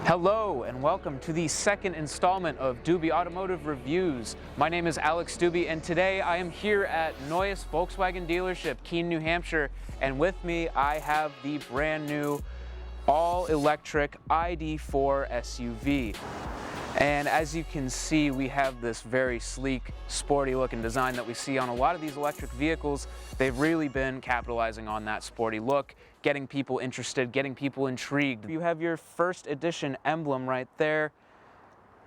Hello and welcome to the second installment of Dube Automotive Reviews. My name is Alex Dube and today I am here at Noyes Volkswagen Dealership, Keene, New Hampshire, and with me I have the brand new all-electric ID4 SUV. And as you can see, we have this very sleek, sporty looking design that we see on a lot of these electric vehicles. They've really been capitalizing on that sporty look, getting people interested, getting people intrigued. You have your first edition emblem right there.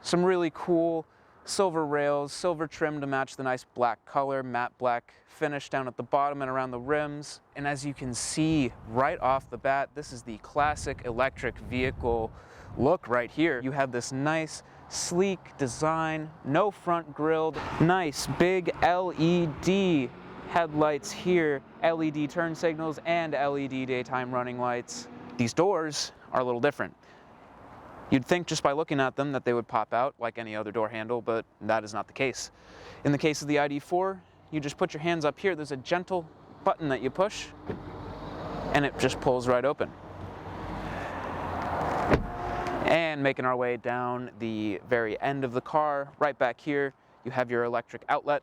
Some really cool silver rails, silver trim to match the nice black color, matte black finish down at the bottom and around the rims. And as you can see right off the bat, this is the classic electric vehicle look right here. You have this nice sleek design, no front grille, nice big LED headlights here, LED turn signals and LED daytime running lights. These doors are a little different. You'd think just by looking at them that they would pop out like any other door handle, but that is not the case. In the case of the ID4, you just put your hands up here, there's a gentle button that you push and it just pulls right open. And making our way down the very end of the car, right back here, you have your electric outlet.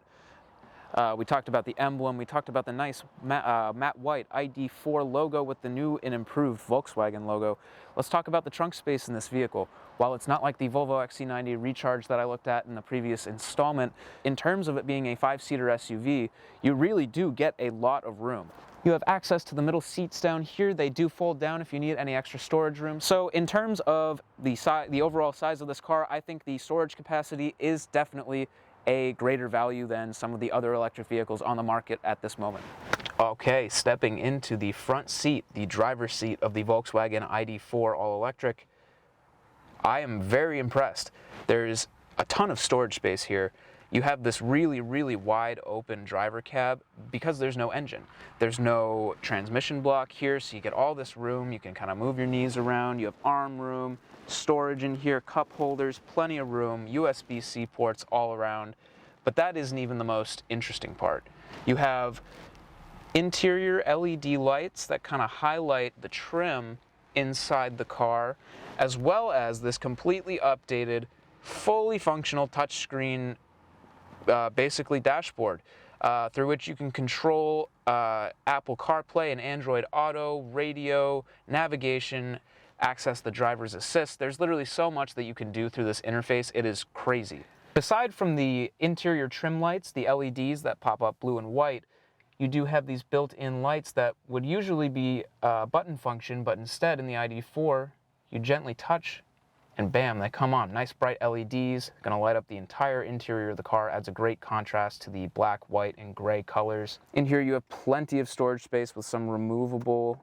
We talked about the emblem, we talked about the nice matte white ID4 logo with the new and improved Volkswagen logo. Let's talk about the trunk space in this vehicle. While it's not like the Volvo XC90 Recharge that I looked at in the previous installment, in terms of it being a 5-seater SUV, you really do get a lot of room. You have access to the middle seats down here. They do fold down if you need any extra storage room. So in terms of the overall size of this car, I think the storage capacity is definitely a greater value than some of the other electric vehicles on the market at this moment. Okay, stepping into the front seat, the driver's seat of the Volkswagen ID4 all-electric, I am very impressed. There's a ton of storage space here. You have this really, really wide open driver cab because there's no engine. There's no transmission block here, so you get all this room. You can kind of move your knees around. You have arm room, storage in here, cup holders, plenty of room, USB-C ports all around. But that isn't even the most interesting part. You have interior LED lights that kind of highlight the trim inside the car, as well as this completely updated, fully functional touchscreen basically dashboard through which you can control Apple CarPlay and Android Auto, radio, navigation, access the driver's assist. There's literally so much that you can do through this interface. It is crazy. Aside from the interior trim lights, the LEDs that pop up blue and white, you do have these built-in lights that would usually be button function, but instead in the ID4, you gently touch and bam, they come on. Nice bright LEDs, gonna light up the entire interior of the car, adds a great contrast to the black, white, and gray colors. In here you have plenty of storage space with some removable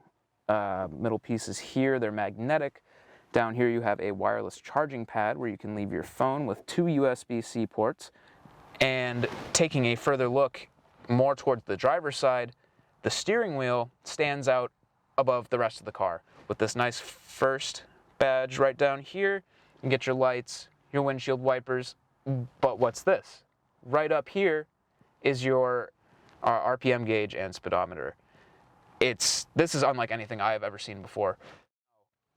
middle pieces here. They're magnetic. Down here you have a wireless charging pad where you can leave your phone with 2 USB-C ports. And taking a further look more towards the driver's side, the steering wheel stands out above the rest of the car with this nice first badge right down here. You can get your lights, your windshield wipers, but what's this? Right up here is your RPM gauge and speedometer. This is unlike anything I have ever seen before.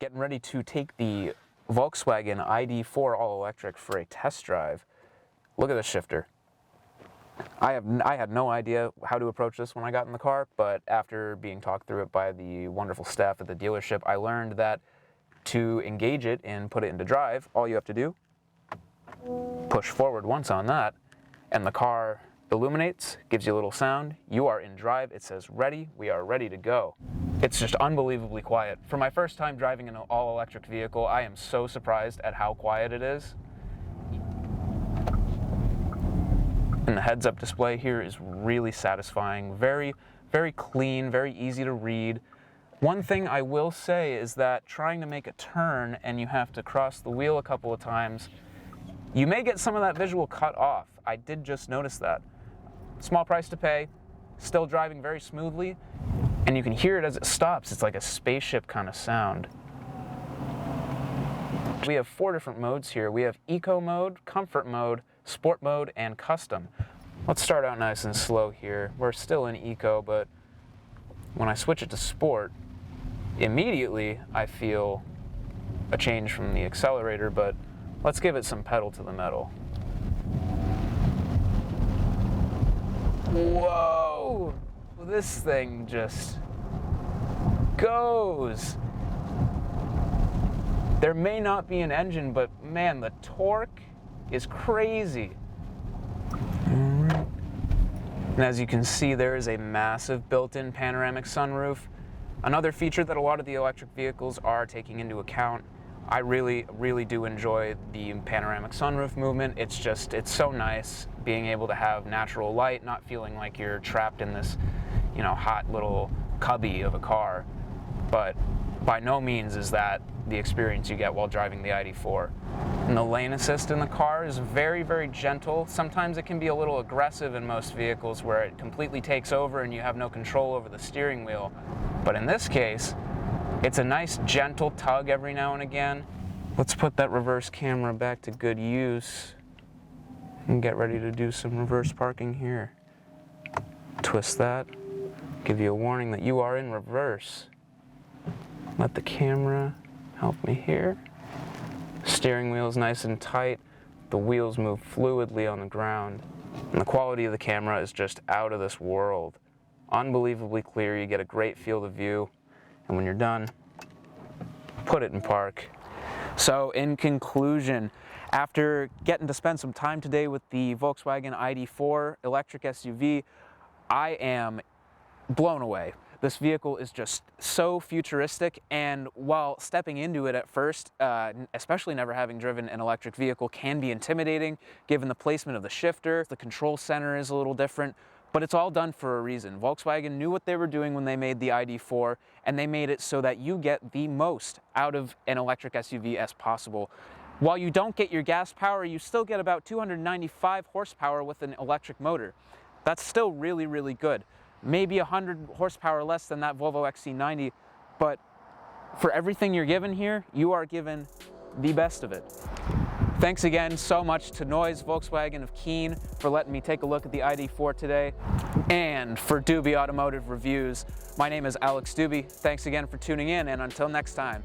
Getting ready to take the Volkswagen ID4 all-electric for a test drive. Look at this shifter. I had no idea how to approach this when I got in the car, but after being talked through it by the wonderful staff at the dealership, I learned that to engage it and put it into drive, all you have to do, push forward once on that, and the car illuminates, gives you a little sound. You are in drive. It says ready. We are ready to go. It's just unbelievably quiet. For my first time driving an all-electric vehicle, I am so surprised at how quiet it is. And the heads-up display here is really satisfying. Very, very clean, very easy to read. One thing I will say is that trying to make a turn and you have to cross the wheel a couple of times, you may get some of that visual cut off. I did just notice that. Small price to pay, still driving very smoothly, and you can hear it as it stops. It's like a spaceship kind of sound. We have 4 different modes here. We have Eco mode, Comfort mode, Sport mode, and Custom. Let's start out nice and slow here. We're still in Eco, but when I switch it to Sport, immediately I feel a change from the accelerator, but let's give it some pedal to the metal. Whoa! This thing just goes. There may not be an engine, but man, the torque is crazy. And as you can see, there is a massive built-in panoramic sunroof. Another feature that a lot of the electric vehicles are taking into account. I really, really do enjoy the panoramic sunroof movement. It's so nice being able to have natural light, not feeling like you're trapped in this, hot little cubby of a car. But by no means is that the experience you get while driving the ID4. And the lane assist in the car is very, very gentle. Sometimes it can be a little aggressive in most vehicles where it completely takes over and you have no control over the steering wheel. But in this case, it's a nice gentle tug every now and again. Let's put that reverse camera back to good use and get ready to do some reverse parking here. Twist that, give you a warning that you are in reverse. Let the camera help me here. Steering wheel is nice and tight. The wheels move fluidly on the ground. And the quality of the camera is just out of this world. Unbelievably clear, you get a great field of view. And when you're done, put it in park. So in conclusion, after getting to spend some time today with the Volkswagen ID4 electric SUV, I am blown away. This vehicle is just so futuristic, and while stepping into it at first, especially never having driven an electric vehicle, can be intimidating given the placement of the shifter. The control center is a little different, but it's all done for a reason. Volkswagen knew what they were doing when they made the ID4, and they made it so that you get the most out of an electric SUV as possible. While you don't get your gas power, you still get about 295 horsepower with an electric motor. That's still really, really good. Maybe 100 horsepower less than that Volvo XC90, but for everything you're given here, you are given the best of it. Thanks again so much to Noyes Volkswagen of Keene for letting me take a look at the ID4 today. And for Dube Automotive Reviews, my name is Alex Dube. Thanks again for tuning in, and until next time.